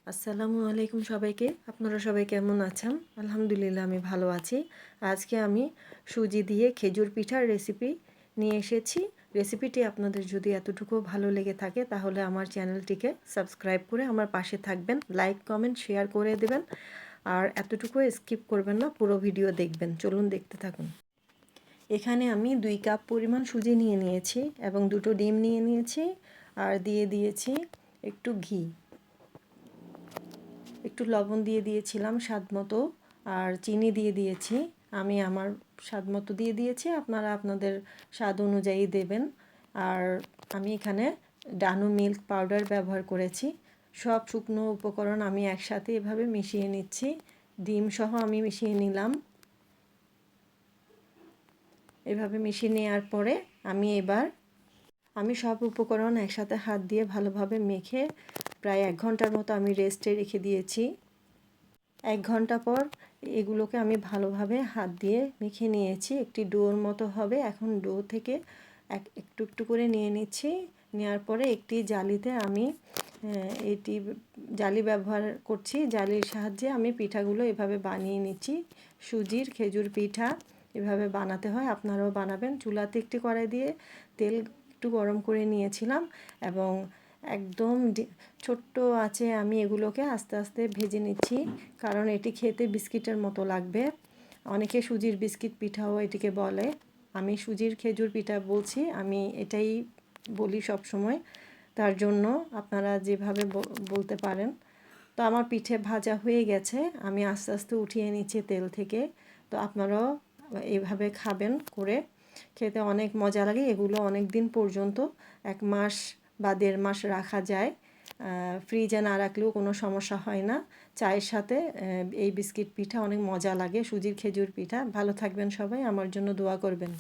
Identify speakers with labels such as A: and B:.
A: আসসালামু আলাইকুম সবাইকে। আপনারা সবাই কেমন আছেন? আলহামদুলিল্লাহ আমি ভালো আছি। আজকে আমি সুজি দিয়ে খেজুর পিঠার রেসিপি নিয়ে এসেছি। রেসিপিটি আপনাদের যদি এতটুকু ভালো লেগে থাকে তাহলে আমার চ্যানেলটিকে সাবস্ক্রাইব করে আমার পাশে থাকবেন। লাইক, কমেন্ট, শেয়ার করে দেবেন। আর এতটুকু স্কিপ করবেন না, পুরো ভিডিও দেখবেন। চলুন দেখতে থাকুন। এখানে আমি 2 কাপ পরিমাণ সুজি নিয়ে নিয়েছি এবং 2টো ডিম নিয়ে নিয়েছি আর দিয়ে দিয়েছি একটু ঘি। একটু লবণ দিয়ে দিয়েছিলাম স্বাদ মতো, আর চিনি দিয়ে দিয়েছি। আমি আমার স্বাদ মতো দিয়ে দিয়েছি, আপনারা আপনাদের স্বাদ অনুযায়ী দেবেন। আর আমি এখানে ডানু মিল্ক পাউডার ব্যবহার করেছি। সব শুকনো উপকরণ আমি একসাথে এভাবে মিশিয়ে নিচ্ছি। ডিম সহ আমি মিশিয়ে নিলাম। এভাবে মিশিয়ে নেওয়ার পরে আমি সব উপকরণ একসাথে হাত দিয়ে ভালোভাবে মেখে প্রায় 1 ঘন্টার মতো আমি রেস্টে রেখে দিয়েছি। 1 ঘন্টা পর এগুলোকে আমি ভালোভাবে হাত দিয়ে মেখে নিয়েছি। একটি ডোর মতো হবে। এখন ডো থেকে একটু একটু করে নিয়ে নিচ্ছি। নেওয়ার পরে একটি জালিতে আমি এটি জালি ব্যবহার করছি। জালির সাহায্যে আমি পিঠাগুলো এভাবে বানিয়ে নিচ্ছি। সুজির খেজুর পিঠা এভাবে বানাতে হয়, আপনারাও বানাবেন। চুলাতে একটি কড়াই দিয়ে তেল একটু গরম করে নিয়েছিলাম এবং একদম ছোট্ট আঁচে আমি এগুলোকে আস্তে আস্তে ভেজে নিচ্ছি, কারণ এটি খেতে বিস্কিটের মতো লাগবে। অনেকে সুজির বিস্কিট পিঠাও এটিকে বলে। আমি সুজির খেজুর পিঠা বলছি, আমি এটাই বলি সব সময়। তার জন্য আপনারা যেভাবে বলতে পারেন। তো আমার পিঠে ভাজা হয়ে গেছে, আমি আস্তে আস্তে উঠিয়ে নিচ্ছি তেল থেকে। তো আপনারাও এইভাবে খাবেন করে, খেতে অনেক মজা লাগে। এগুলো অনেক দিন পর্যন্ত 1 মাস বা 1.5 মাস রাখা যায়। ফ্রিজে না রাখলেও কোনো সমস্যা হয় না। চায়ের সাথে এই বিস্কিট পিঠা অনেক মজা লাগে, সুজির খেজুর পিঠা। ভালো থাকবেন সবাই, আমার জন্য দোয়া করবেন।